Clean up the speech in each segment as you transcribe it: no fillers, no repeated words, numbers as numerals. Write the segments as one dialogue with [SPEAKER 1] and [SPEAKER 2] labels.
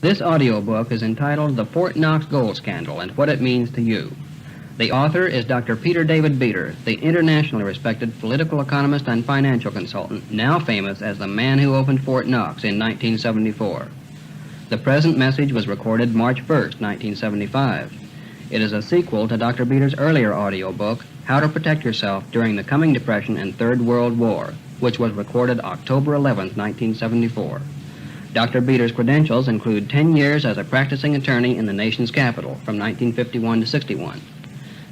[SPEAKER 1] This audio book is entitled The Fort Knox Gold Scandal and What It Means to You. The author is Dr. Peter David BETER, the internationally respected political economist and financial consultant, now famous as the man who opened Fort Knox in 1974. The present message was recorded March 1, 1975. It is a sequel to Dr. BETER's earlier audio book, How to Protect Yourself During the Coming Depression and Third World War, which was recorded October 11, 1974. Dr. BETER's credentials include 10 years as a practicing attorney in the nation's capital from 1951 to 61,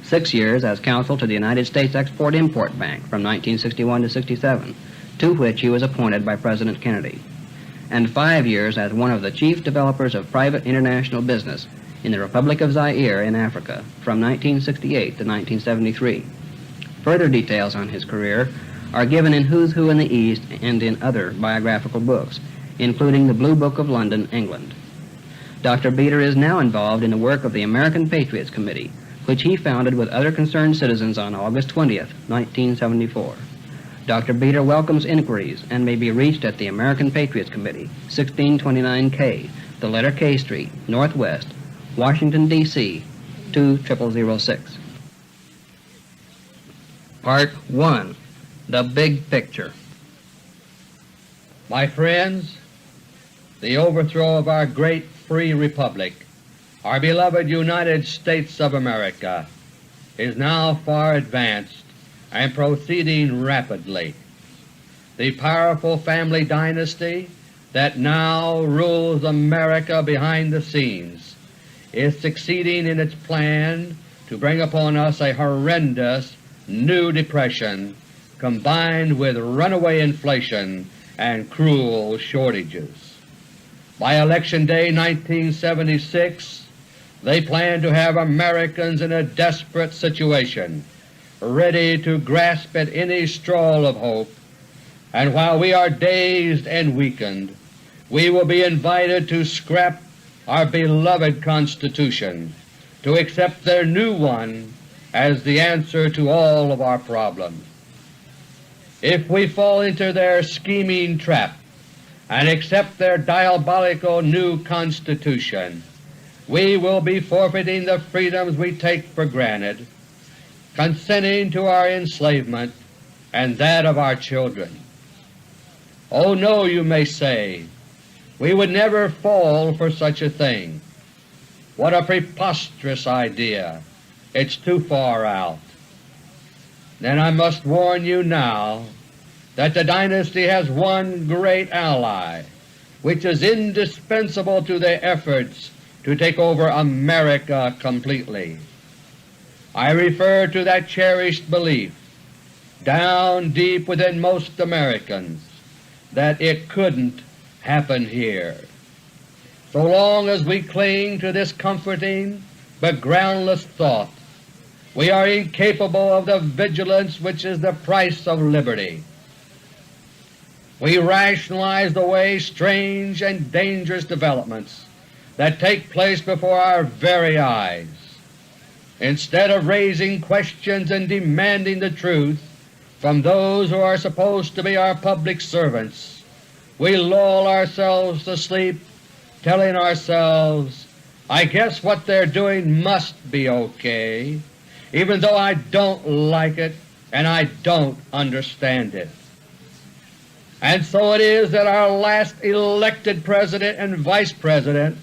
[SPEAKER 1] 6 years as counsel to the United States Export-Import Bank from 1961 to 67, to which he was appointed by President Kennedy, and 5 years as one of the chief developers of private international business in the Republic of Zaire in Africa from 1968 to 1973. Further details on his career are given in Who's Who in the East and in other biographical books, including the Blue Book of London, England. Dr. BETER is now involved in the work of the American Patriots Committee, which he founded with other concerned citizens on August 20, 1974. Dr. BETER welcomes inquiries and may be reached at the American Patriots Committee, 1629K, the letter K Street, Northwest, Washington, D.C., 20006. Part 1. The Big Picture.
[SPEAKER 2] My friends, the overthrow of our great free republic, our beloved United States of America, is now far advanced and proceeding rapidly. The powerful family dynasty that now rules America behind the scenes is succeeding in its plan to bring upon us a horrendous new depression combined with runaway inflation and cruel shortages. By Election Day 1976, they plan to have Americans in a desperate situation, ready to grasp at any stroll of hope, and while we are dazed and weakened, we will be invited to scrap our beloved Constitution, to accept their new one as the answer to all of our problems. If we fall into their scheming trap and accept their diabolical new Constitution, we will be forfeiting the freedoms we take for granted, consenting to our enslavement and that of our children. Oh no, you may say, we would never fall for such a thing. What a preposterous idea! It's too far out. Then I must warn you now that the dynasty has one great ally which is indispensable to their efforts to take over America completely. I refer to that cherished belief down deep within most Americans that it couldn't happen here. So long as we cling to this comforting but groundless thought, we are incapable of the vigilance which is the price of liberty. We rationalize away strange and dangerous developments that take place before our very eyes. Instead of raising questions and demanding the truth from those who are supposed to be our public servants, we lull ourselves to sleep telling ourselves, I guess what they're doing must be okay, even though I don't like it and I don't understand it. And so it is that our last elected President and Vice President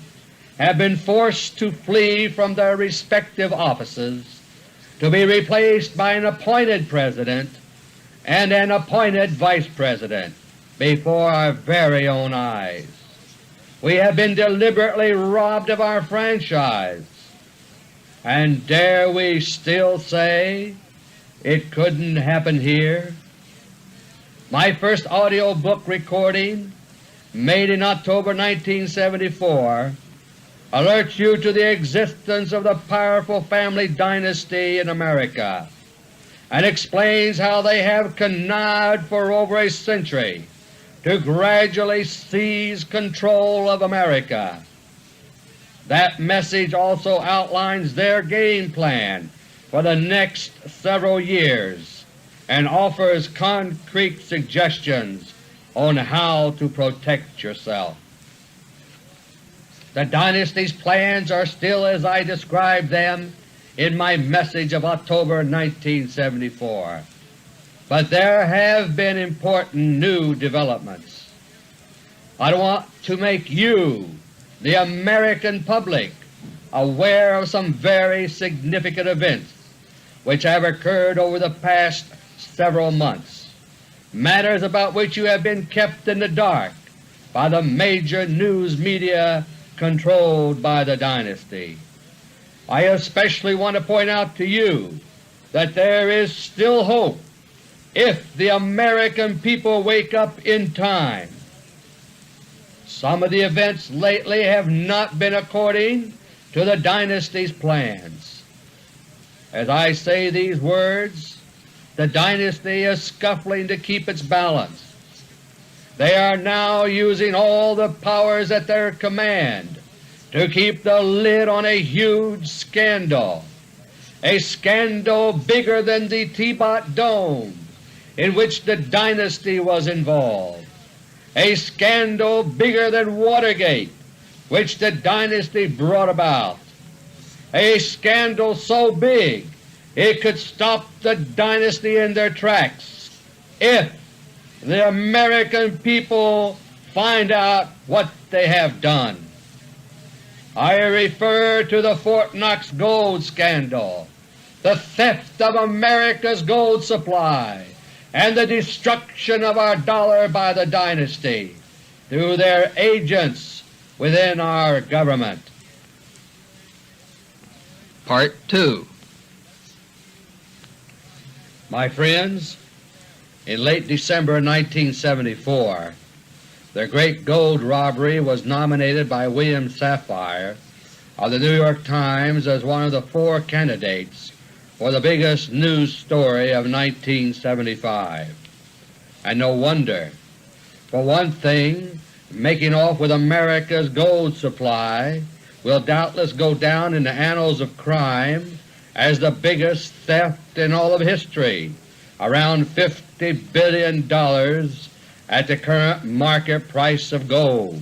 [SPEAKER 2] have been forced to flee from their respective offices to be replaced by an appointed President and an appointed Vice President before our very own eyes. We have been deliberately robbed of our franchise, and dare we still say it couldn't happen here? My first audio book recording, made in October 1974, alerts you to the existence of the powerful family dynasty in America and explains how they have connived for over a century to gradually seize control of America. That message also outlines their game plan for the next several years and offers concrete suggestions on how to protect yourself. The dynasty's plans are still as I described them in my message of October 1974, but there have been important new developments. I want to make you, the American public, aware of some very significant events which have occurred over the past several months, matters about which you have been kept in the dark by the major news media controlled by the dynasty. I especially want to point out to you that there is still hope if the American people wake up in time. Some of the events lately have not been according to the dynasty's plans. As I say these words, the dynasty is scuffling to keep its balance. They are now using all the powers at their command to keep the lid on a huge scandal, a scandal bigger than the Tibet Dome in which the dynasty was involved, a scandal bigger than Watergate which the dynasty brought about, a scandal so big it could stop the dynasty in their tracks if the American people find out what they have done. I refer to the Fort Knox gold scandal, the theft of America's gold supply, and the destruction of our dollar by the dynasty through their agents within our government.
[SPEAKER 1] Part 2.
[SPEAKER 2] My friends, in late December 1974, the great gold robbery was nominated by William Safire of the New York Times as one of the 4 candidates for the biggest news story of 1975. And no wonder. For one thing, making off with America's gold supply will doubtless go down in the annals of crime as the biggest theft in all of history, around $50 billion at the current market price of gold.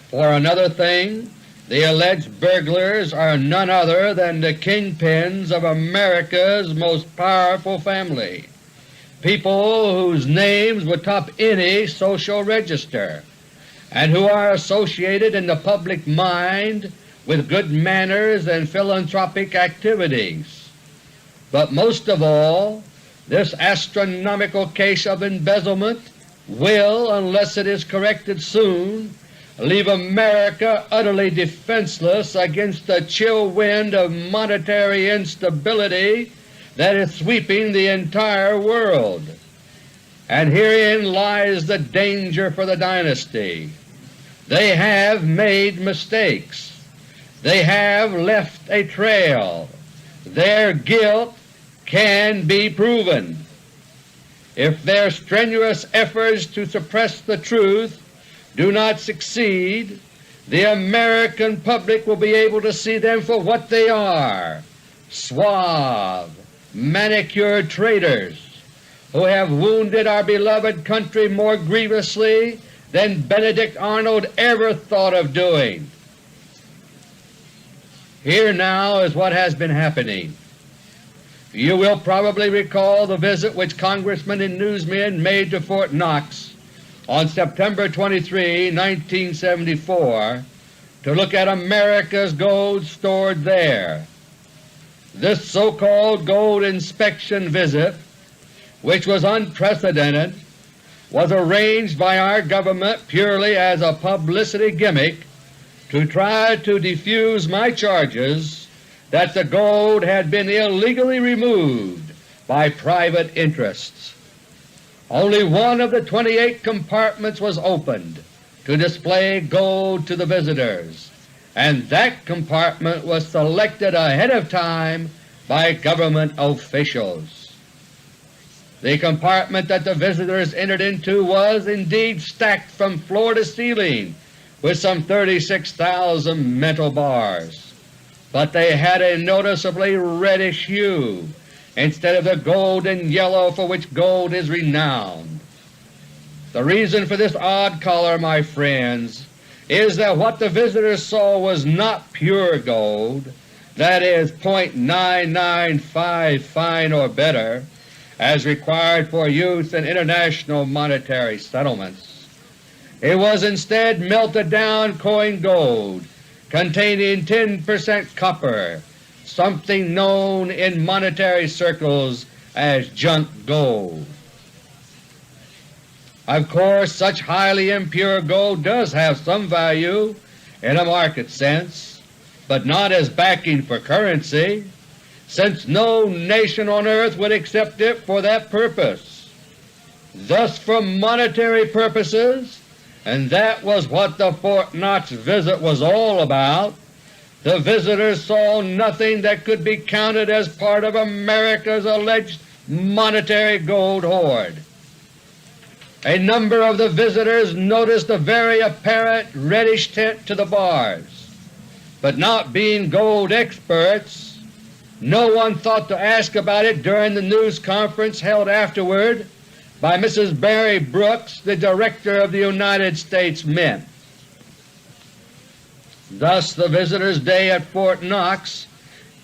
[SPEAKER 2] For another thing, the alleged burglars are none other than the kingpins of America's most powerful family, people whose names would top any social register, and who are associated in the public mind with good manners and philanthropic activities. But most of all, this astronomical case of embezzlement will, unless it is corrected soon, leave America utterly defenseless against the chill wind of monetary instability that is sweeping the entire world. And herein lies the danger for the dynasty. They have made mistakes. They have left a trail. Their guilt can be proven. If their strenuous efforts to suppress the truth do not succeed, the American public will be able to see them for what they are: suave, manicured traitors who have wounded our beloved country more grievously than Benedict Arnold ever thought of doing. Here now is what has been happening. You will probably recall the visit which congressmen and newsmen made to Fort Knox on September 23, 1974, to look at America's gold stored there. This so-called gold inspection visit, which was unprecedented, was arranged by our government purely as a publicity gimmick to try to defuse my charges that the gold had been illegally removed by private interests. Only one of the 28 compartments was opened to display gold to the visitors, and that compartment was selected ahead of time by government officials. The compartment that the visitors entered into was indeed stacked from floor to ceiling with some 36,000 metal bars, but they had a noticeably reddish hue instead of the golden yellow for which gold is renowned. The reason for this odd color, my friends, is that what the visitors saw was not pure gold, that is .995 fine or better, as required for use in international monetary settlements. It was instead melted down coin gold containing 10% copper, something known in monetary circles as junk gold. Of course, such highly impure gold does have some value in a market sense, but not as backing for currency, since no nation on earth would accept it for that purpose. Thus for monetary purposes, and that was what the Fort Knox visit was all about, the visitors saw nothing that could be counted as part of America's alleged monetary gold hoard. A number of the visitors noticed a very apparent reddish tint to the bars, but not being gold experts, no one thought to ask about it during the news conference held afterward by Mrs. Barry Brooks, the Director of the United States Mint. Thus the visitors' day at Fort Knox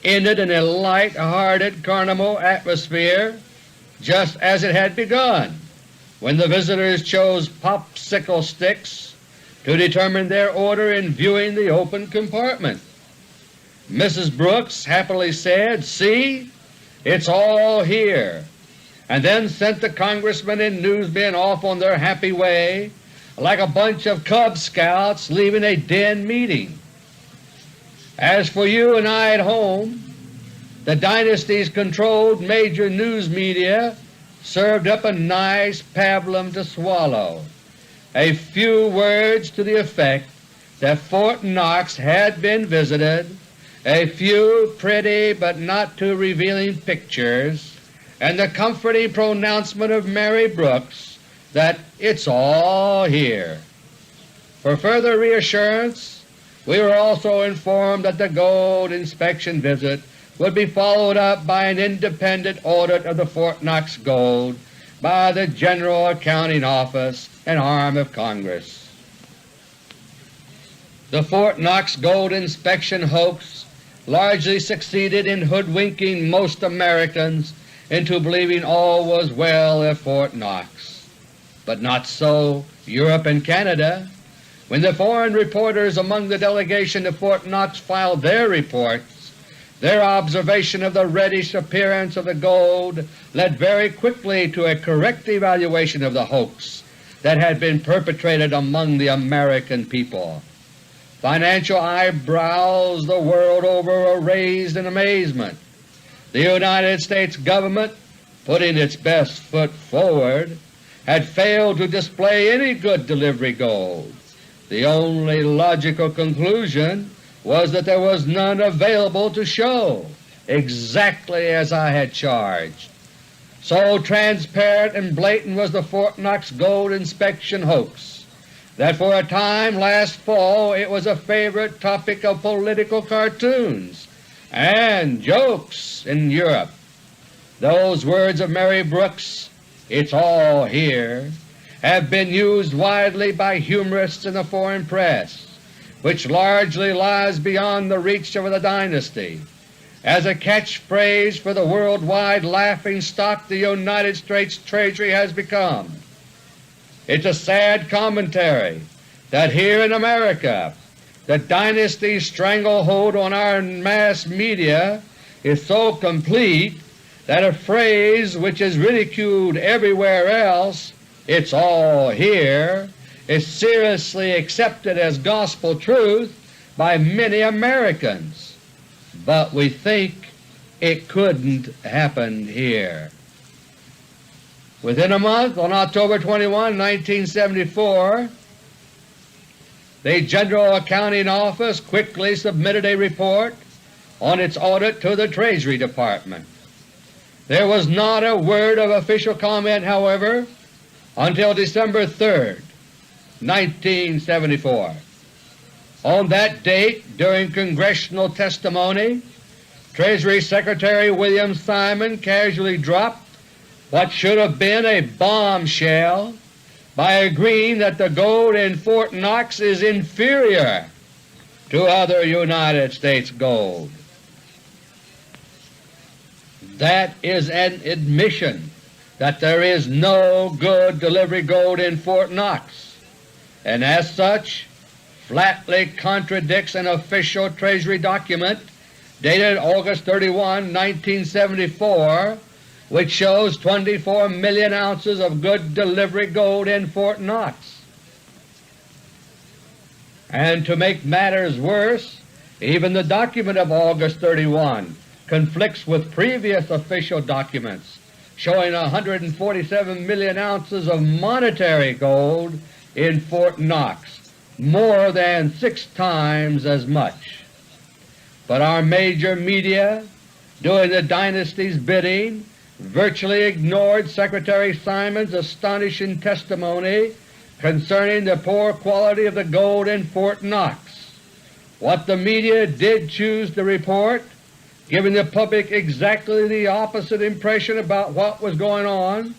[SPEAKER 2] ended in a light-hearted carnival atmosphere, just as it had begun, when the visitors chose popsicle sticks to determine their order in viewing the open compartment. Mrs. Brooks happily said, "See, it's all here," and then sent the congressmen and newsmen off on their happy way like a bunch of Cub Scouts leaving a den meeting. As for you and I at home, the dynasty's controlled major news media served up a nice pablum to swallow, a few words to the effect that Fort Knox had been visited, a few pretty but not too revealing pictures, and the comforting pronouncement of Mary Brooks that it's all here. For further reassurance, we were also informed that the gold inspection visit would be followed up by an independent audit of the Fort Knox gold by the General Accounting Office, an arm of Congress. The Fort Knox gold inspection hoax largely succeeded in hoodwinking most Americans into believing all was well at Fort Knox. But not so Europe and Canada. When the foreign reporters among the delegation to Fort Knox filed their reports, their observation of the reddish appearance of the gold led very quickly to a correct evaluation of the hoax that had been perpetrated among the American people. Financial eyebrows the world over were raised in amazement. The United States government, putting its best foot forward, had failed to display any good delivery gold. The only logical conclusion was that there was none available to show, exactly as I had charged. So transparent and blatant was the Fort Knox gold inspection hoax that for a time last fall it was a favorite topic of political cartoons and jokes in Europe. Those words of Mary Brooks, "It's all here," have been used widely by humorists in the foreign press, which largely lies beyond the reach of the dynasty, as a catchphrase for the worldwide laughingstock the United States Treasury has become. It's a sad commentary that here in America the dynasty's stranglehold on our mass media is so complete that a phrase which is ridiculed everywhere else, "It's all here," is seriously accepted as gospel truth by many Americans. But we think it couldn't happen here. Within a month, on October 21, 1974, the General Accounting Office quickly submitted a report on its audit to the Treasury Department. There was not a word of official comment, however, until December 3, 1974. On that date, during congressional testimony, Treasury Secretary William Simon casually dropped what should have been a bombshell by agreeing that the gold in Fort Knox is inferior to other United States gold. That is an admission that there is no good delivery gold in Fort Knox, and as such flatly contradicts an official Treasury document dated August 31, 1974, which shows 24 million ounces of good delivery gold in Fort Knox. And to make matters worse, even the document of August 31 conflicts with previous official documents showing 147 million ounces of monetary gold in Fort Knox, more than 6 times as much. But our major media, doing the dynasty's bidding, virtually ignored Secretary Simon's astonishing testimony concerning the poor quality of the gold in Fort Knox. What the media did choose to report, giving the public exactly the opposite impression about what was going on,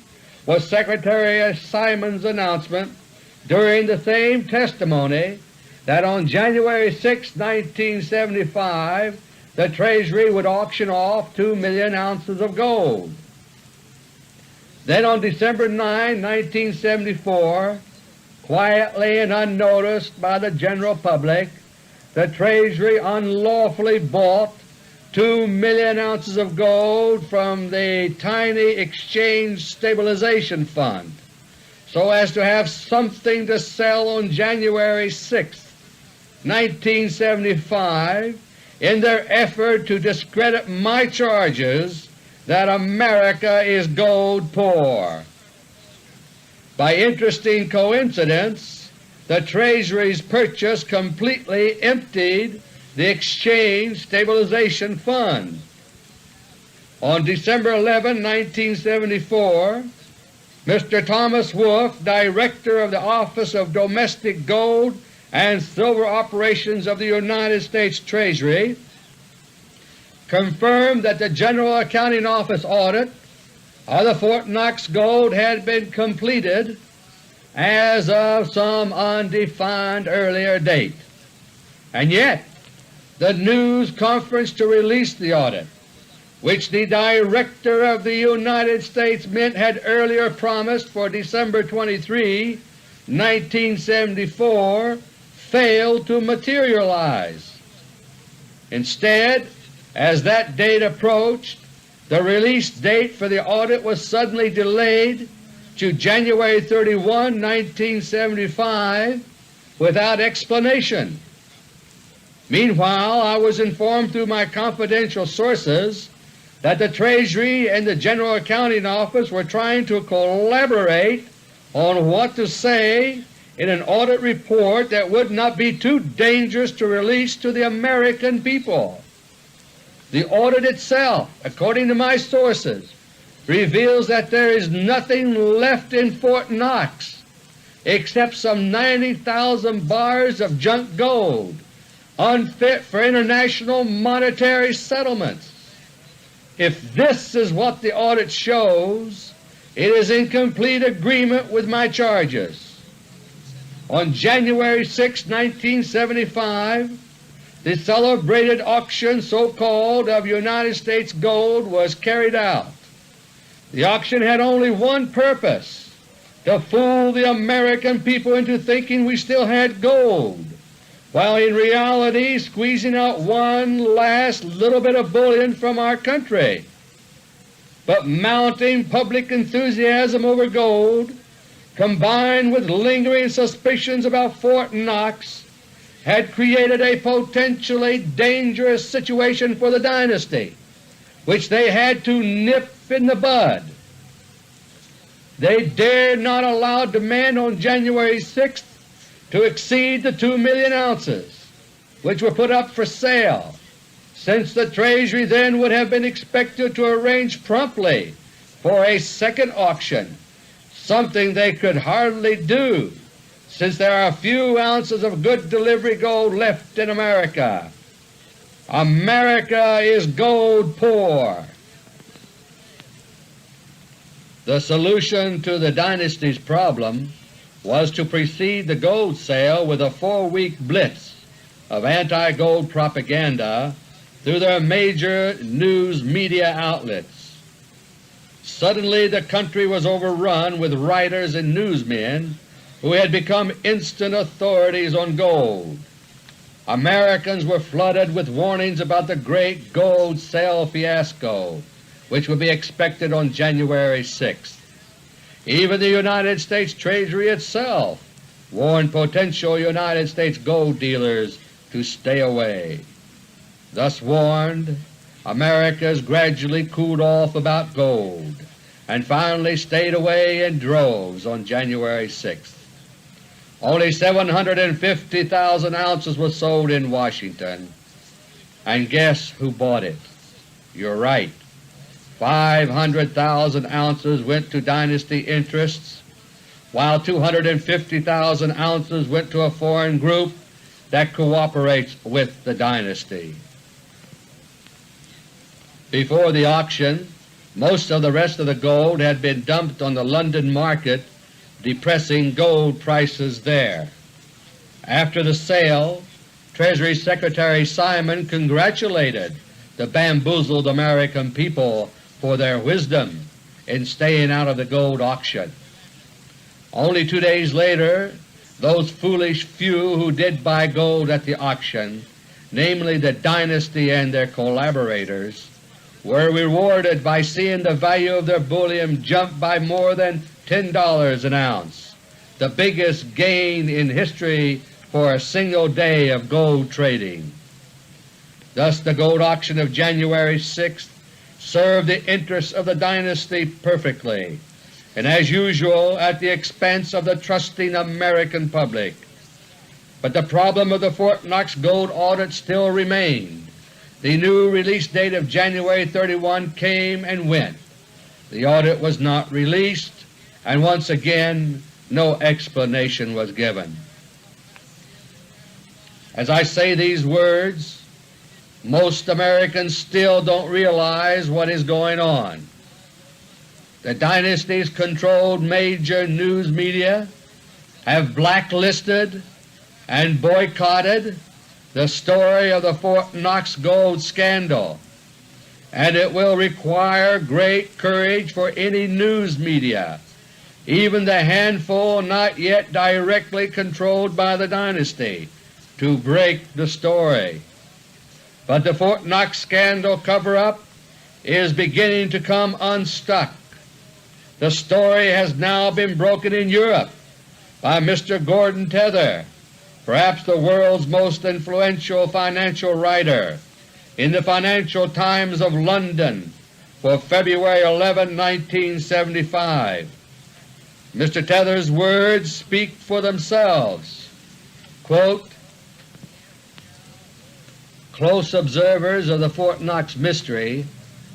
[SPEAKER 2] was Secretary Simon's announcement during the same testimony that on January 6, 1975, the Treasury would auction off 2 million ounces of gold. Then on December 9, 1974, quietly and unnoticed by the general public, the Treasury unlawfully bought 2 million ounces of gold from the tiny Exchange Stabilization Fund so as to have something to sell on January 6, 1975, in their effort to discredit my charges that America is gold poor. By interesting coincidence, the Treasury's purchase completely emptied the Exchange Stabilization Fund. On December 11, 1974, Mr. Thomas Wolfe, Director of the Office of Domestic Gold and Silver Operations of the United States Treasury, confirmed that the General Accounting Office audit of the Fort Knox gold had been completed as of some undefined earlier date. And yet the news conference to release the audit, which the Director of the United States Mint had earlier promised for December 23, 1974, failed to materialize. Instead, as that date approached, the release date for the audit was suddenly delayed to January 31, 1975 without explanation. Meanwhile, I was informed through my confidential sources that the Treasury and the General Accounting Office were trying to collaborate on what to say in an audit report that would not be too dangerous to release to the American people. The audit itself, according to my sources, reveals that there is nothing left in Fort Knox except some 90,000 bars of junk gold, unfit for international monetary settlements. If this is what the audit shows, it is in complete agreement with my charges. On January 6, 1975, the celebrated auction, so-called, of United States gold was carried out. The auction had only one purpose: to fool the American people into thinking we still had gold, while in reality squeezing out one last little bit of bullion from our country. But mounting public enthusiasm over gold, combined with lingering suspicions about Fort Knox, had created a potentially dangerous situation for the dynasty, which they had to nip in the bud. They dared not allow demand on January 6th to exceed the 2 million ounces, which were put up for sale, since the Treasury then would have been expected to arrange promptly for a second auction, something they could hardly do since there are few ounces of good delivery gold left in America. America is gold poor. The solution to the dynasty's problem was to precede the gold sale with a 4-week blitz of anti-gold propaganda through their major news media outlets. Suddenly the country was overrun with writers and newsmen who had become instant authorities on gold. Americans were flooded with warnings about the great gold sale fiasco which would be expected on January 6th. Even the United States Treasury itself warned potential United States gold dealers to stay away. Thus warned, Americans gradually cooled off about gold and finally stayed away in droves on January 6th. Only 750,000 ounces were sold in Washington, and guess who bought it? You're right, 500,000 ounces went to dynasty interests, while 250,000 ounces went to a foreign group that cooperates with the dynasty. Before the auction, most of the rest of the gold had been dumped on the London market, depressing gold prices there. After the sale, Treasury Secretary Simon congratulated the bamboozled American people for their wisdom in staying out of the gold auction. Only 2 days later, those foolish few who did buy gold at the auction, namely the dynasty and their collaborators, were rewarded by seeing the value of their bullion jump by more than $10 an ounce, the biggest gain in history for a single day of gold trading. Thus the gold auction of January 6th served the interests of the dynasty perfectly, and as usual at the expense of the trusting American public. But the problem of the Fort Knox gold audit still remained. The new release date of January 31 came and went. The audit was not released, and once again no explanation was given. As I say these words, most Americans still don't realize what is going on. The dynasty's controlled major news media have blacklisted and boycotted the story of the Fort Knox gold scandal, and it will require great courage for any news media, even the handful not yet directly controlled by the dynasty, to break the story. But the Fort Knox scandal cover-up is beginning to come unstuck. The story has now been broken in Europe by Mr. Gordon Tether, perhaps the world's most influential financial writer, in the Financial Times of London for February 11, 1975. Mr. Tether's words speak for themselves. Quote, "Close observers of the Fort Knox mystery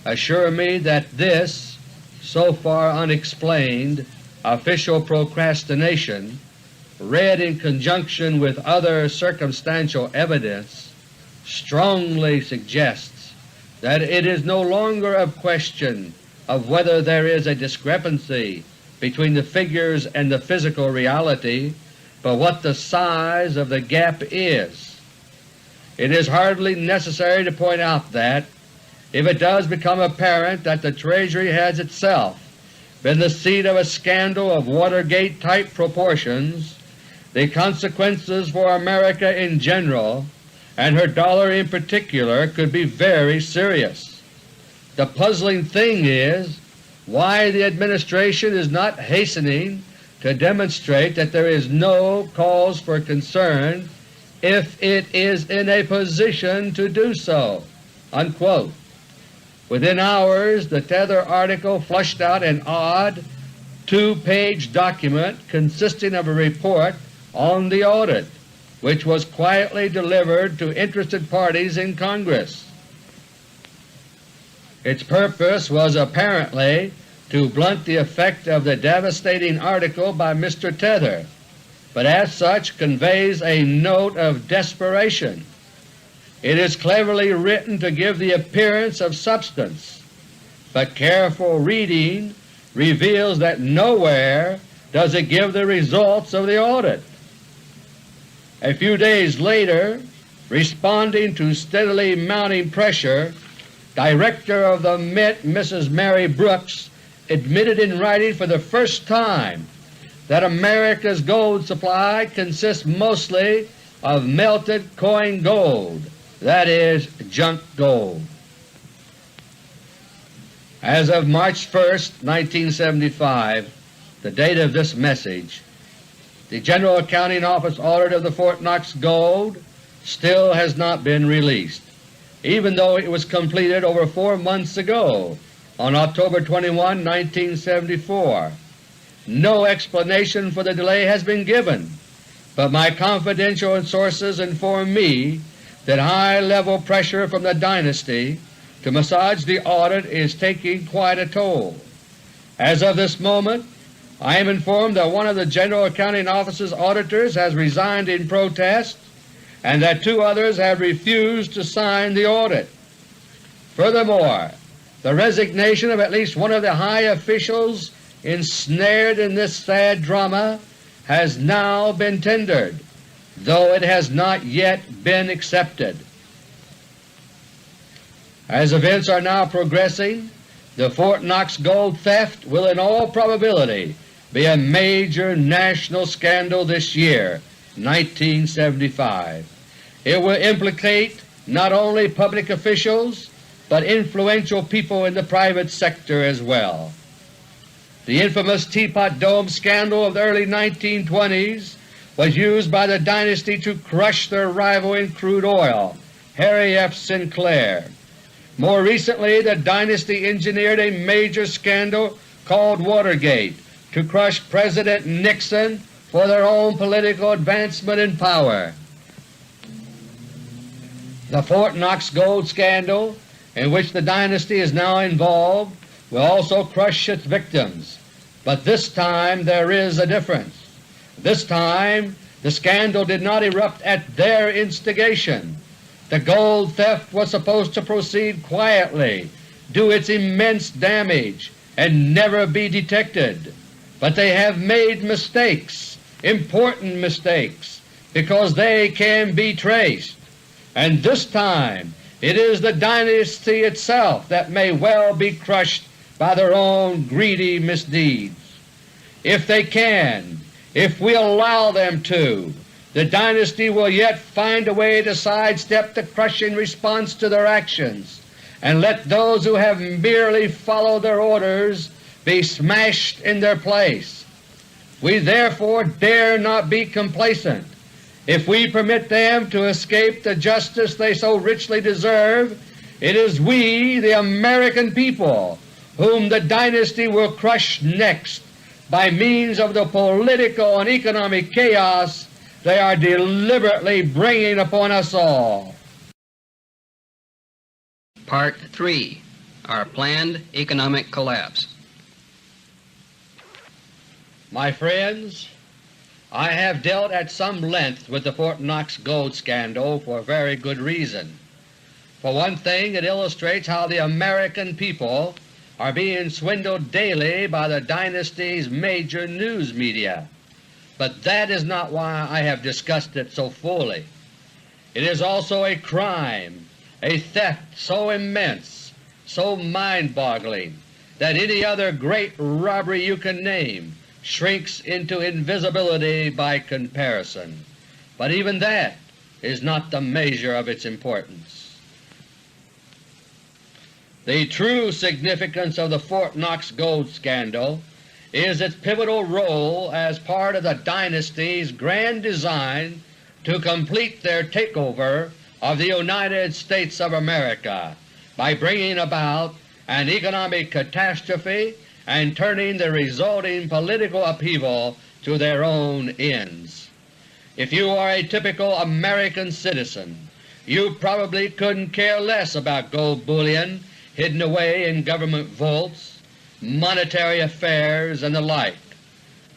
[SPEAKER 2] assure me that this, so far unexplained, official procrastination, read in conjunction with other circumstantial evidence, strongly suggests that it is no longer a question of whether there is a discrepancy between the figures and the physical reality, but what the size of the gap is. It is hardly necessary to point out that, if it does become apparent that the Treasury has itself been the seat of a scandal of Watergate-type proportions, the consequences for America in general, and her dollar in particular, could be very serious. The puzzling thing is why the Administration is not hastening to demonstrate that there is no cause for concern if it is in a position to do so." Unquote. Within hours the Tether article flushed out an odd 2-page document consisting of a report on the audit, which was quietly delivered to interested parties in Congress. Its purpose was apparently to blunt the effect of the devastating article by Mr. Tether, but as such conveys a note of desperation. It is cleverly written to give the appearance of substance, but careful reading reveals that nowhere does it give the results of the audit. A few days later, responding to steadily mounting pressure, Director of the Mint Mrs. Mary Brooks admitted in writing for the first time that America's gold supply consists mostly of melted coin gold, that is, junk gold. As of March 1, 1975, the date of this message, the General Accounting Office audit of the Fort Knox gold still has not been released, even though it was completed over 4 months ago on October 21, 1974. No explanation for the delay has been given, but my confidential sources inform me that high-level pressure from the dynasty to massage the audit is taking quite a toll. As of this moment, I am informed that one of the General Accounting Office's auditors has resigned in protest and that 2 others have refused to sign the audit. Furthermore, the resignation of at least one of the high officials ensnared in this sad drama has now been tendered, though it has not yet been accepted. As events are now progressing, the Fort Knox gold theft will in all probability be a major national scandal this year, 1975. It will implicate not only public officials but influential people in the private sector as well. The infamous Teapot Dome scandal of the early 1920s was used by the dynasty to crush their rival in crude oil, Harry F. Sinclair. More recently, the dynasty engineered a major scandal called Watergate to crush President Nixon for their own political advancement in power. The Fort Knox gold scandal, in which the dynasty is now involved, will also crush its victims, but this time there is a difference. This time the scandal did not erupt at their instigation. The gold theft was supposed to proceed quietly, do its immense damage, and never be detected. But they have made mistakes, important mistakes, because they can be traced. And this time it is the dynasty itself that may well be crushed by their own greedy misdeeds. If they can, if we allow them to, the dynasty will yet find a way to sidestep the crushing response to their actions, and let those who have merely followed their orders be smashed in their place. We therefore dare not be complacent. If we permit them to escape the justice they so richly deserve, it is we, the American people, whom the dynasty will crush next by means of the political and economic chaos they are deliberately bringing upon us all.
[SPEAKER 1] Part 3. Our Planned Economic Collapse.
[SPEAKER 2] My friends, I have dealt at some length with the Fort Knox gold scandal for very good reason. For one thing, it illustrates how the American people are being swindled daily by the dynasty's major news media. But that is not why I have discussed it so fully. It is also a crime, a theft so immense, so mind-boggling, that any other great robbery you can name shrinks into invisibility by comparison. But even that is not the measure of its importance. The true significance of the Fort Knox gold scandal is its pivotal role as part of the dynasty's grand design to complete their takeover of the United States of America by bringing about an economic catastrophe and turning the resulting political upheaval to their own ends. If you are a typical American citizen, you probably couldn't care less about gold bullion hidden away in government vaults, monetary affairs, and the like.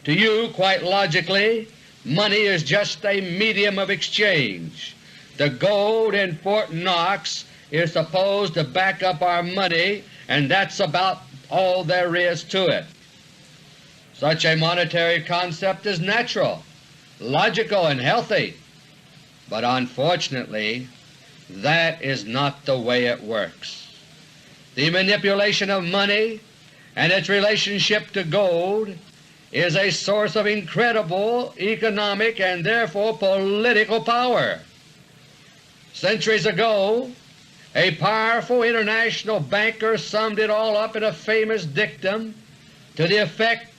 [SPEAKER 2] To you, quite logically, money is just a medium of exchange. The gold in Fort Knox is supposed to back up our money, and that's about all there is to it. Such a monetary concept is natural, logical, and healthy, but unfortunately that is not the way it works. The manipulation of money and its relationship to gold is a source of incredible economic and therefore political power. Centuries ago, a powerful international banker summed it all up in a famous dictum to the effect,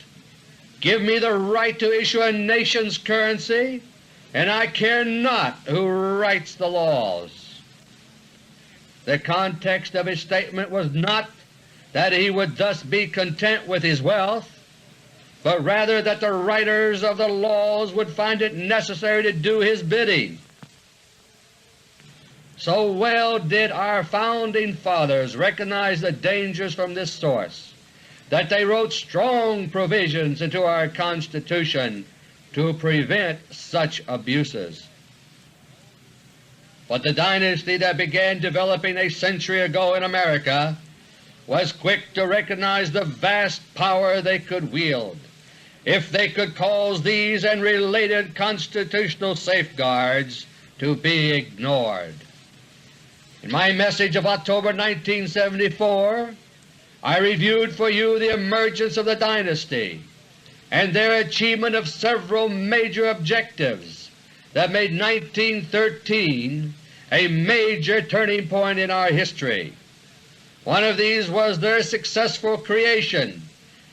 [SPEAKER 2] "Give me the right to issue a nation's currency, and I care not who writes the laws." The context of his statement was not that he would thus be content with his wealth, but rather that the writers of the laws would find it necessary to do his bidding. So well did our Founding Fathers recognize the dangers from this source that they wrote strong provisions into our Constitution to prevent such abuses. But the dynasty that began developing a century ago in America was quick to recognize the vast power they could wield if they could cause these and related constitutional safeguards to be ignored. In my message of October 1974, I reviewed for you the emergence of the dynasty and their achievement of several major objectives that made 1913 a major turning point in our history. One of these was their successful creation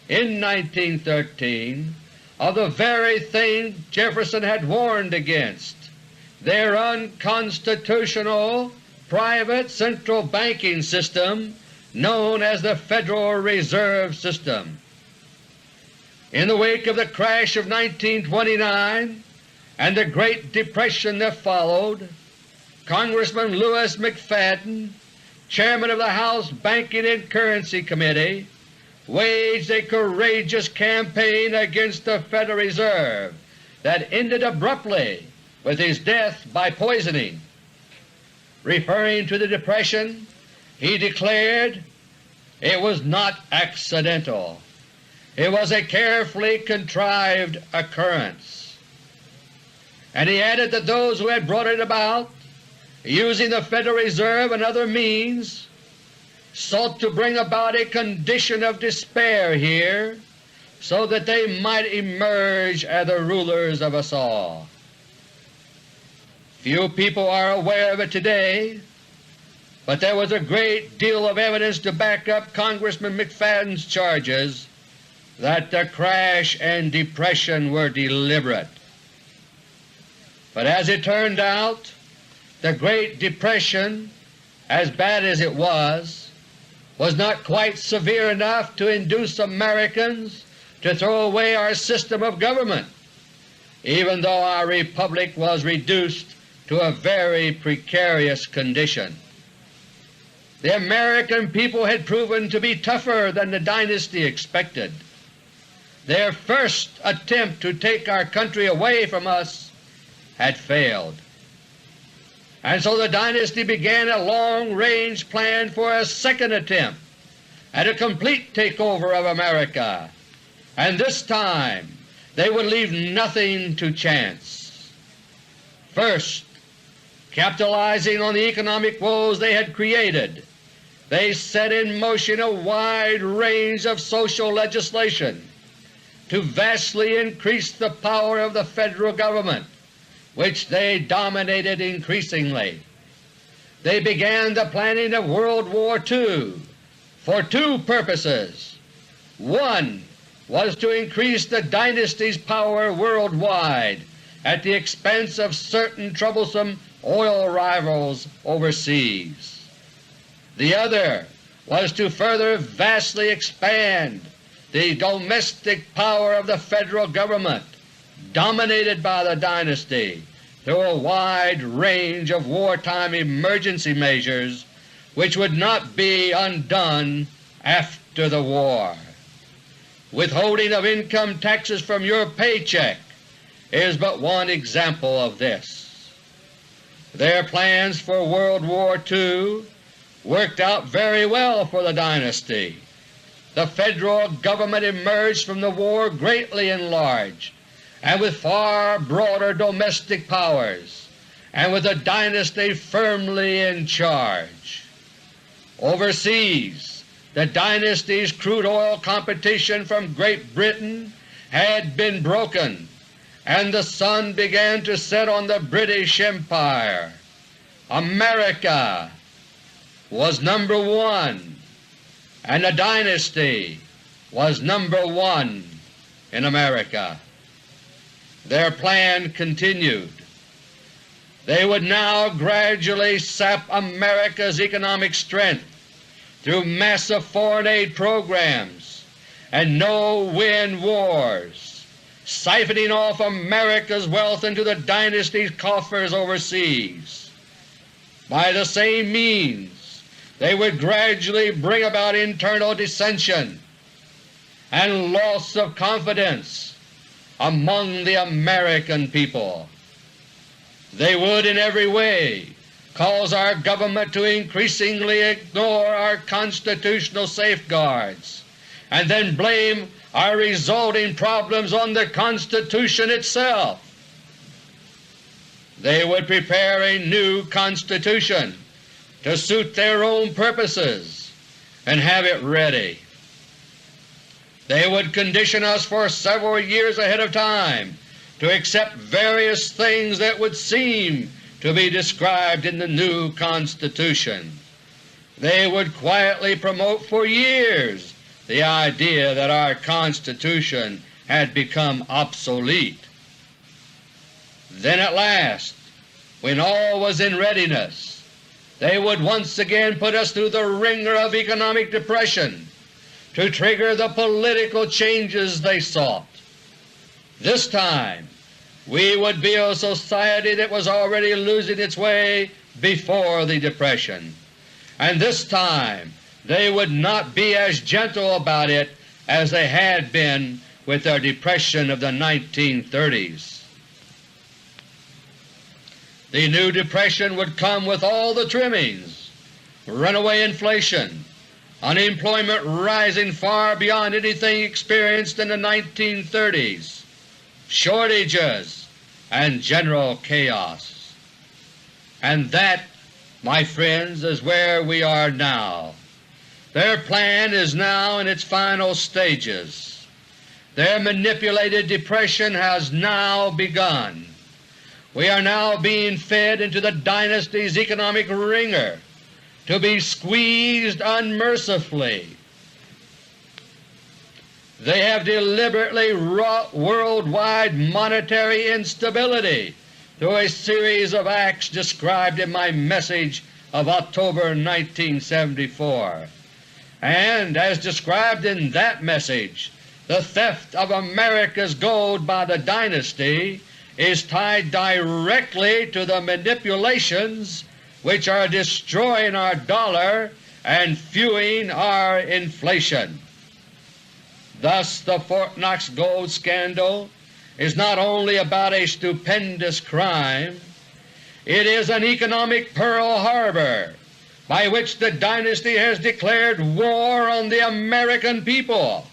[SPEAKER 2] in 1913 of the very thing Jefferson had warned against, their unconstitutional private central banking system known as the Federal Reserve System. In the wake of the crash of 1929 and the Great Depression that followed, Congressman Lewis McFadden, Chairman of the House Banking and Currency Committee, waged a courageous campaign against the Federal Reserve that ended abruptly with his death by poisoning. Referring to the Depression, he declared, "It was not accidental. It was a carefully contrived occurrence." And he added that those who had brought it about, using the Federal Reserve and other means, sought to bring about a condition of despair here so that they might emerge as the rulers of us all. Few people are aware of it today, but there was a great deal of evidence to back up Congressman McFadden's charges that the crash and depression were deliberate. But as it turned out, the Great Depression, as bad as it was not quite severe enough to induce Americans to throw away our system of government, even though our republic was reduced to a very precarious condition. The American people had proven to be tougher than the dynasty expected. Their first attempt to take our country away from us had failed, and so the dynasty began a long-range plan for a second attempt at a complete takeover of America, and this time they would leave nothing to chance. First, capitalizing on the economic woes they had created, they set in motion a wide range of social legislation to vastly increase the power of the Federal Government, which they dominated increasingly. They began the planning of World War II for two purposes. One was to increase the dynasty's power worldwide at the expense of certain troublesome oil rivals overseas. The other was to further vastly expand the domestic power of the Federal Government, dominated by the dynasty, through a wide range of wartime emergency measures which would not be undone after the war. Withholding of income taxes from your paycheck is but one example of this. Their plans for World War II worked out very well for the dynasty, the federal government emerged from the war greatly enlarged and with far broader domestic powers, and with a dynasty firmly in charge. Overseas, the dynasty's crude oil competition from Great Britain had been broken, and the sun began to set on the British Empire. America was number one, and the dynasty was number one in America. Their plan continued. They would now gradually sap America's economic strength through massive foreign aid programs and no-win wars, siphoning off America's wealth into the dynasty's coffers overseas. By the same means, they would gradually bring about internal dissension and loss of confidence among the American people. They would in every way cause our government to increasingly ignore our constitutional safeguards and then blame our resulting problems on the Constitution itself. They would prepare a new Constitution to suit their own purposes and have it ready. They would condition us for several years ahead of time to accept various things that would seem to be described in the new Constitution. They would quietly promote for years the idea that our Constitution had become obsolete. Then at last, when all was in readiness, they would once again put us through the wringer of economic depression to trigger the political changes they sought. This time we would be a society that was already losing its way before the Depression, and this time they would not be as gentle about it as they had been with their Depression of the 1930s. The new Depression would come with all the trimmings: runaway inflation, unemployment rising far beyond anything experienced in the 1930s, shortages, and general chaos. And that, my friends, is where we are now. Their plan is now in its final stages. Their manipulated depression has now begun. We are now being fed into the dynasty's economic wringer to be squeezed unmercifully. They have deliberately wrought worldwide monetary instability through a series of acts described in my message of October 1974. And as described in that message, the theft of America's gold by the dynasty is tied directly to the manipulations which are destroying our dollar and fueling our inflation. Thus the Fort Knox gold scandal is not only about a stupendous crime, it is an economic Pearl Harbor by which the dynasty has declared war on the American people.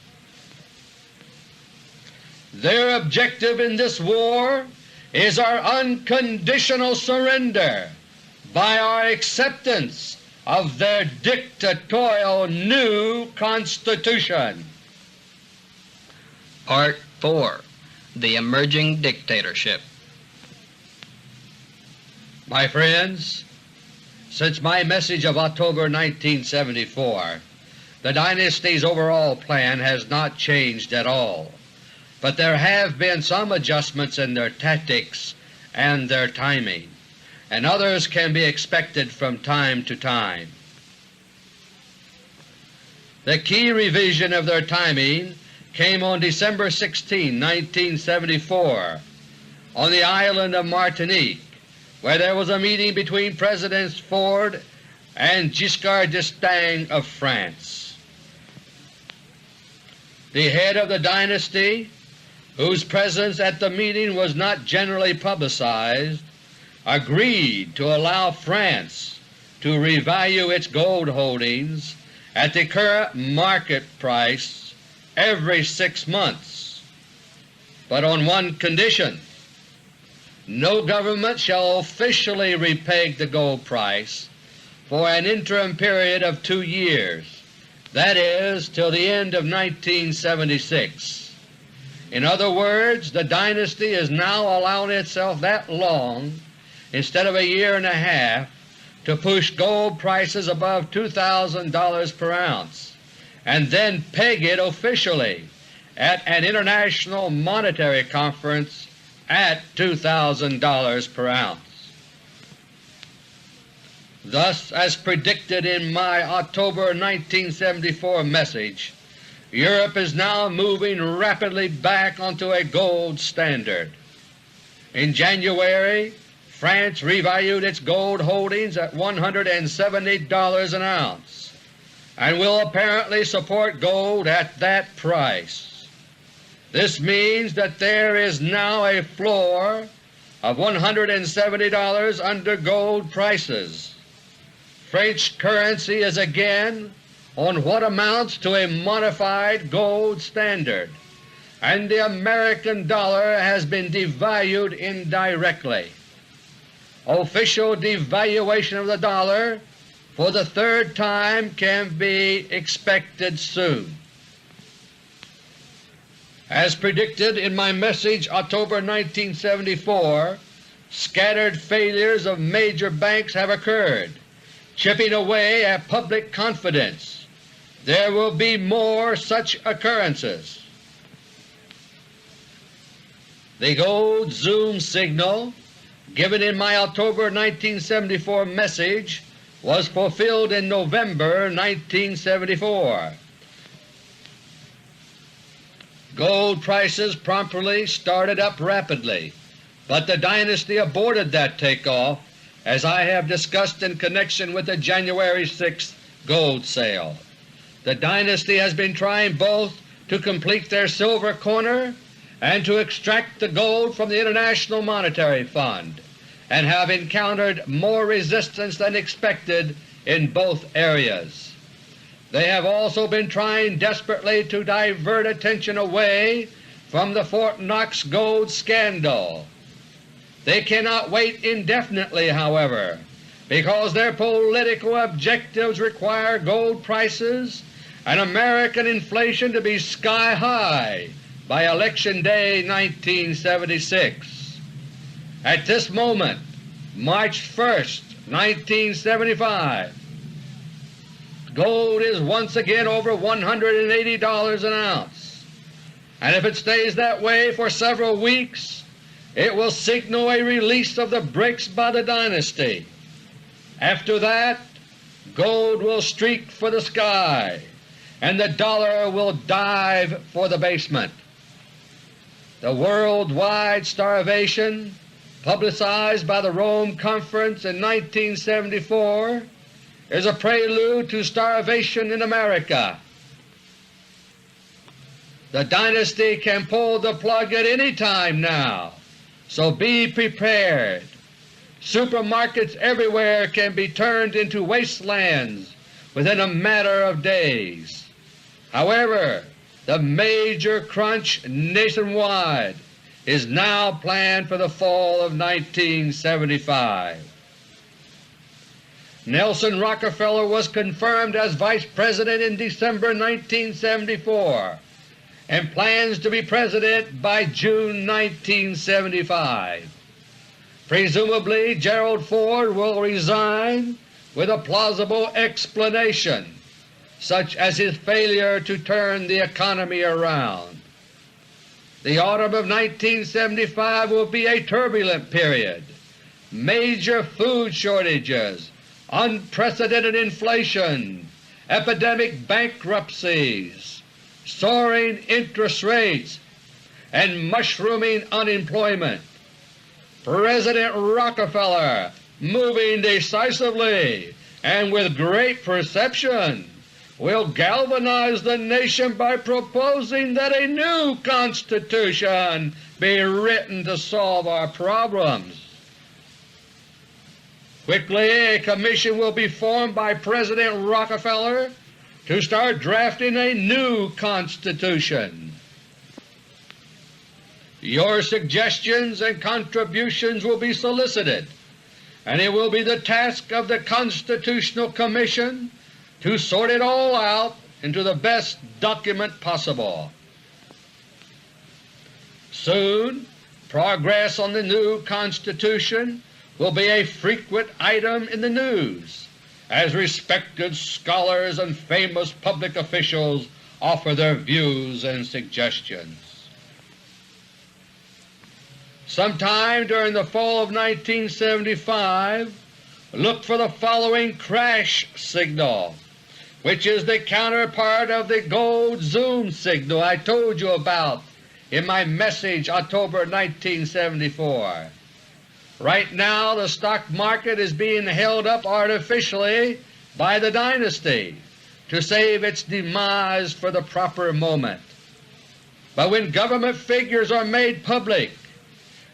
[SPEAKER 2] Their objective in this war is our unconditional surrender by our acceptance of their dictatorial new Constitution.
[SPEAKER 1] Part 4. The Emerging Dictatorship.
[SPEAKER 2] My friends, since my message of October 1974, the dynasty's overall plan has not changed at all, but there have been some adjustments in their tactics and their timing, and others can be expected from time to time. The key revision of their timing came on December 16, 1974, on the island of Martinique, where there was a meeting between Presidents Ford and Giscard d'Estaing of France. The head of the dynasty, whose presence at the meeting was not generally publicized, agreed to allow France to revalue its gold holdings at the current market price every 6 months, but on one condition: no government shall officially repeg the gold price for an interim period of 2 years, that is, till the end of 1976. In other words, the dynasty is now allowing itself that long, instead of a year and a half, to push gold prices above $2,000 per ounce, and then peg it officially at an international monetary conference at $2,000 per ounce. Thus, as predicted in my October 1974 message, Europe is now moving rapidly back onto a gold standard. In January, France revalued its gold holdings at $170 an ounce and will apparently support gold at that price. This means that there is now a floor of $170 under gold prices. French currency is again on what amounts to a modified gold standard, and the American dollar has been devalued indirectly. Official devaluation of the dollar for the 3rd time can be expected soon. As predicted in my message October 1974, scattered failures of major banks have occurred, chipping away at public confidence. There will be more such occurrences. The gold zoom signal given in my October 1974 message was fulfilled in November 1974. Gold prices promptly started up rapidly, but the dynasty aborted that takeoff, as I have discussed in connection with the January 6th gold sale. The dynasty has been trying both to complete their silver corner and to extract the gold from the International Monetary Fund, and have encountered more resistance than expected in both areas. They have also been trying desperately to divert attention away from the Fort Knox gold scandal. They cannot wait indefinitely, however, because their political objectives require gold prices and American inflation to be sky-high by Election Day 1976. At this moment, March 1, 1975, gold is once again over $180 an ounce, and if it stays that way for several weeks, it will signal a release of the brakes by the dynasty. After that, gold will streak for the sky, and the dollar will dive for the basement. The worldwide starvation publicized by the Rome Conference in 1974 is a prelude to starvation in America. The dynasty can pull the plug at any time now, so be prepared. Supermarkets everywhere can be turned into wastelands within a matter of days. However, the major crunch nationwide is now planned for the fall of 1975. Nelson Rockefeller was confirmed as Vice President in December 1974 and plans to be President by June 1975. Presumably Gerald Ford will resign with a plausible explanation, such as his failure to turn the economy around. The autumn of 1975 will be a turbulent period. Major food shortages, unprecedented inflation, epidemic bankruptcies, soaring interest rates, and mushrooming unemployment. President Rockefeller, moving decisively and with great perception, will galvanize the nation by proposing that a new Constitution be written to solve our problems. Quickly a commission will be formed by President Rockefeller to start drafting a new Constitution. Your suggestions and contributions will be solicited, and it will be the task of the Constitutional Commission to sort it all out into the best document possible. Soon, progress on the new Constitution will be a frequent item in the news as respected scholars and famous public officials offer their views and suggestions. Sometime during the fall of 1975, look for the following crash signal, which is the counterpart of the gold zoom signal I told you about in my message October 1974. Right now the stock market is being held up artificially by the dynasty to save its demise for the proper moment. But when government figures are made public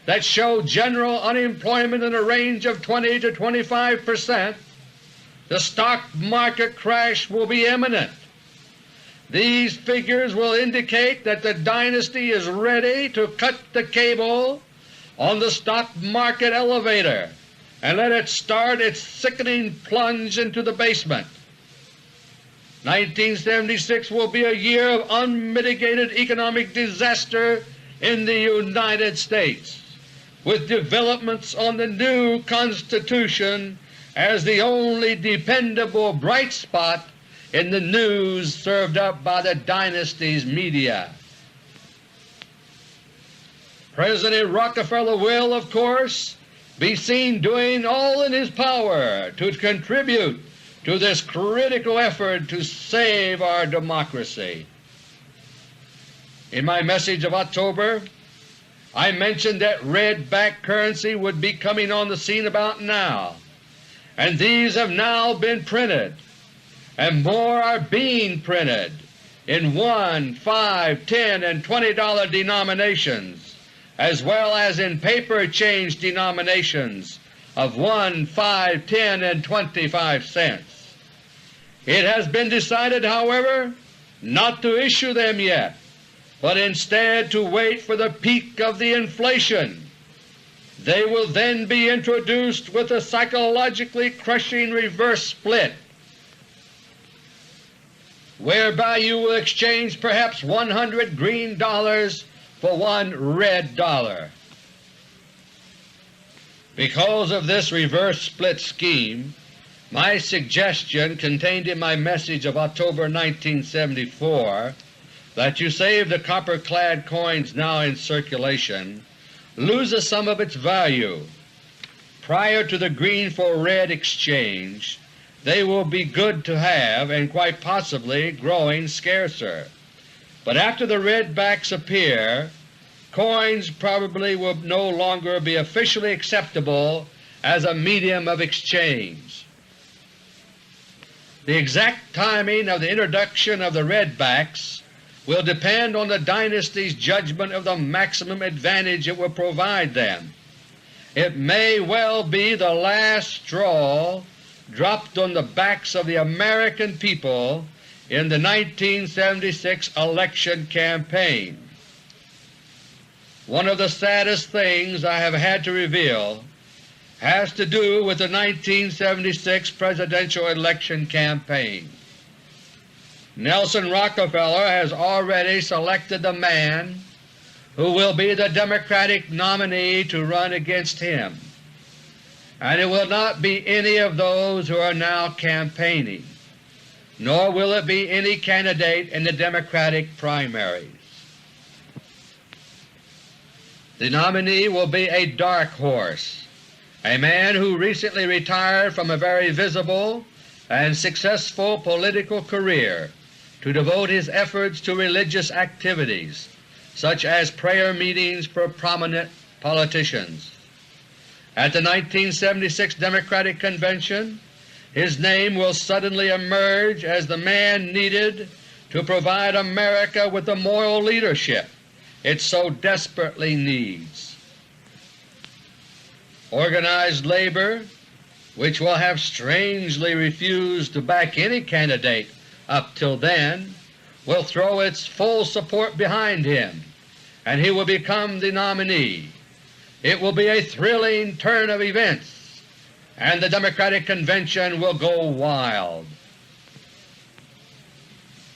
[SPEAKER 2] that show general unemployment in a range of 20 to 25%, the stock market crash will be imminent. These figures will indicate that the dynasty is ready to cut the cable on the stock market elevator and let it start its sickening plunge into the basement. 1976 will be a year of unmitigated economic disaster in the United States, with developments on the new Constitution as the only dependable bright spot in the news served up by the dynasty's media. President Rockefeller will, of course, be seen doing all in his power to contribute to this critical effort to save our democracy. In my message of October, I mentioned that red-backed currency would be coming on the scene about now, and these have now been printed, and more are being printed in $1, $5, $10, and $20 denominations, as well as in paper change denominations of 1, 5, 10, and 25 cents. It has been decided, however, not to issue them yet, but instead to wait for the peak of the inflation. They will then be introduced with a psychologically crushing reverse split, whereby you will exchange perhaps 100 green dollars for one red dollar. Because of this reverse split scheme, my suggestion contained in my message of October 1974 that you save the copper-clad coins now in circulation loses some of its value. Prior to the green for red exchange, they will be good to have and quite possibly growing scarcer. But after the redbacks appear, coins probably will no longer be officially acceptable as a medium of exchange. The exact timing of the introduction of the redbacks will depend on the dynasty's judgment of the maximum advantage it will provide them. It may well be the last straw dropped on the backs of the American people in the 1976 election campaign. One of the saddest things I have had to reveal has to do with the 1976 presidential election campaign. Nelson Rockefeller has already selected the man who will be the Democratic nominee to run against him, and it will not be any of those who are now campaigning, nor will it be any candidate in the Democratic primaries. The nominee will be a dark horse, a man who recently retired from a very visible and successful political career to devote his efforts to religious activities such as prayer meetings for prominent politicians. At the 1976 Democratic Convention, his name will suddenly emerge as the man needed to provide America with the moral leadership it so desperately needs. Organized labor, which will have strangely refused to back any candidate up till then, will throw its full support behind him, and he will become the nominee. It will be a thrilling turn of events, and the Democratic Convention will go wild.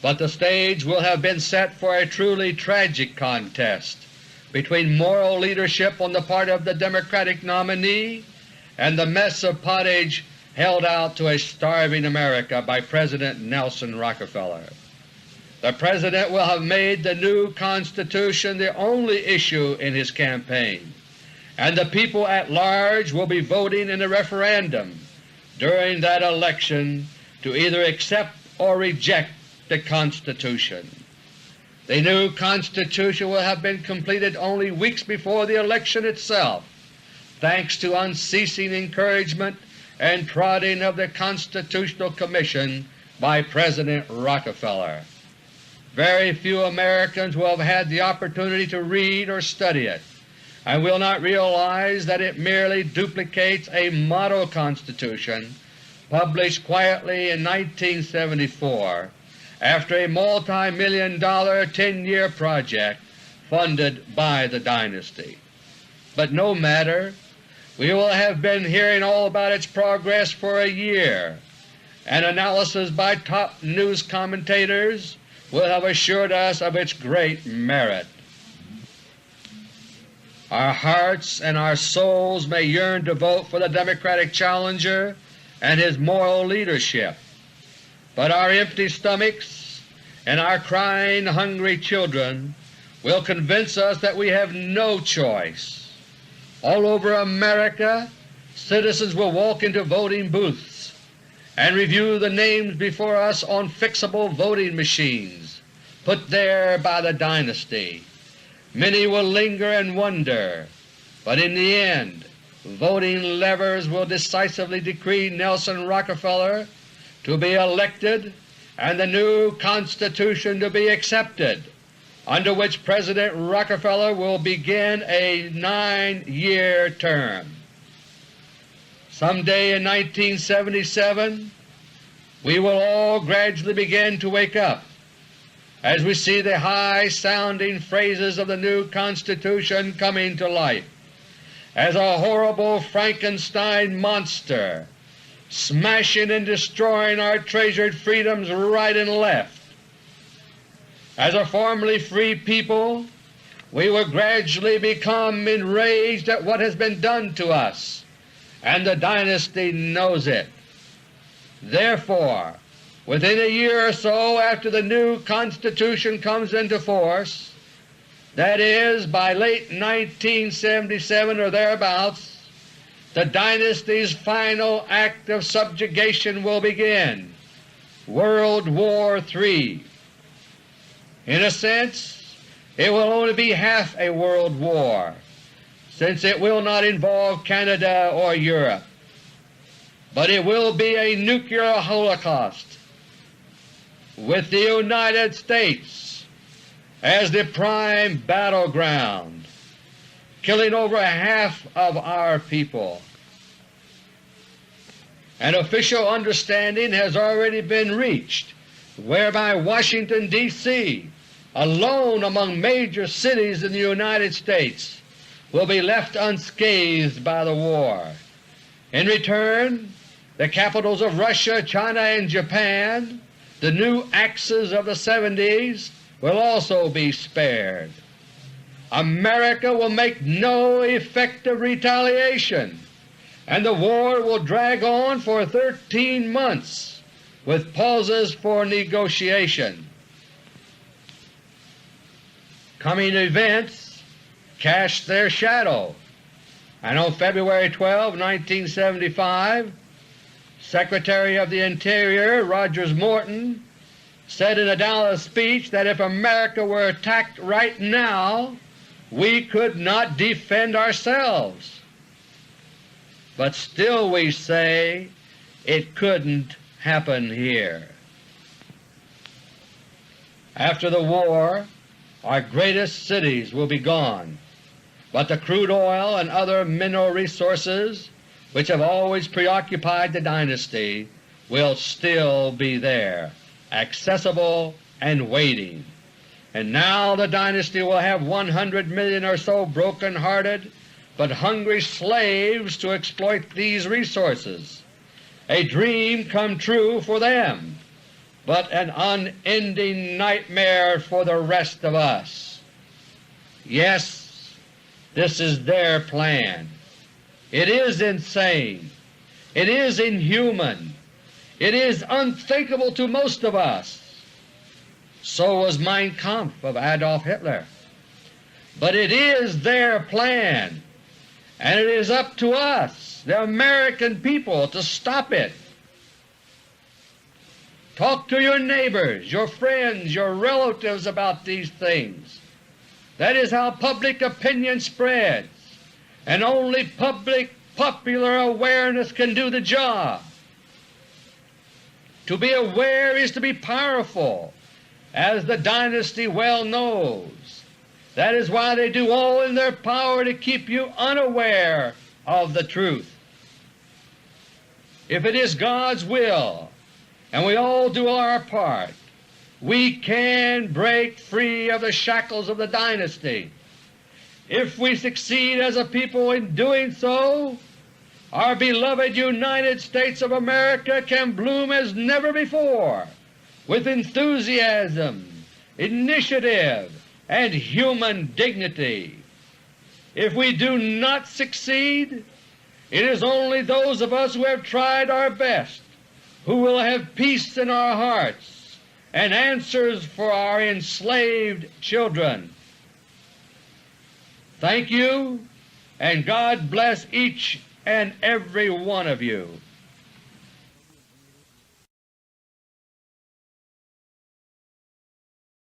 [SPEAKER 2] But the stage will have been set for a truly tragic contest between moral leadership on the part of the Democratic nominee and the mess of pottage held out to a starving America by President Nelson Rockefeller. The President will have made the new Constitution the only issue in his campaign, and the people at large will be voting in a referendum during that election to either accept or reject the Constitution. The new Constitution will have been completed only weeks before the election itself, thanks to unceasing encouragement and prodding of the Constitutional Commission by President Rockefeller. Very few Americans will have had the opportunity to read or study it, and will not realize that it merely duplicates a model Constitution published quietly in 1974 after a multi-million-dollar 10-year project funded by the dynasty. But no matter, we will have been hearing all about its progress for a year, and analysis by top news commentators will have assured us of its great merit. Our hearts and our souls may yearn to vote for the Democratic challenger and his moral leadership, but our empty stomachs and our crying, hungry children will convince us that we have no choice. All over America, citizens will walk into voting booths and review the names before us on fixable voting machines put there by the dynasty. Many will linger and wonder, but in the end voting levers will decisively decree Nelson Rockefeller to be elected and the new Constitution to be accepted, under which President Rockefeller will begin a 9-year term. Someday in 1977 we will all gradually begin to wake up as we see the high-sounding phrases of the new Constitution coming to life as a horrible Frankenstein monster, smashing and destroying our treasured freedoms right and left. As a formerly free people, we will gradually become enraged at what has been done to us, and the dynasty knows it. Therefore, within a year or so after the new Constitution comes into force, that is, by late 1977 or thereabouts, the dynasty's final act of subjugation will begin, World War III. In a sense, it will only be half a world war, since it will not involve Canada or Europe, but it will be a nuclear holocaust with the United States as the prime battleground, killing over half of our people. An official understanding has already been reached whereby Washington, D.C., alone among major cities in the United States, will be left unscathed by the war. In return, the capitals of Russia, China, and Japan, the new Axis of the 70s, will also be spared. America will make no effective retaliation, and the war will drag on for 13 months with pauses for negotiation. Coming events cast their shadow, and on February 12, 1975, Secretary of the Interior Rogers Morton said in a Dallas speech that if America were attacked right now, we could not defend ourselves. But still we say it couldn't happen here. After the war, our greatest cities will be gone, but the crude oil and other mineral resources which have always preoccupied the dynasty will still be there, accessible, and waiting. And now the dynasty will have 100 million or so broken-hearted but hungry slaves to exploit these resources, a dream come true for them, but an unending nightmare for the rest of us. Yes, this is their plan. It is insane. It is inhuman. It is unthinkable to most of us. So was Mein Kampf of Adolf Hitler. But it is their plan, and it is up to us, the American people, to stop it. Talk to your neighbors, your friends, your relatives about these things. That is how public opinion spreads, and only popular awareness can do the job. To be aware is to be powerful, as the dynasty well knows. That is why they do all in their power to keep you unaware of the truth. If it is God's will, and we all do our part, we can break free of the shackles of the dynasty. If we succeed as a people in doing so, our beloved United States of America can bloom as never before, with enthusiasm, initiative, and human dignity. If we do not succeed, it is only those of us who have tried our best who will have peace in our hearts and answers for our enslaved children. Thank you, and God bless each and every one of you.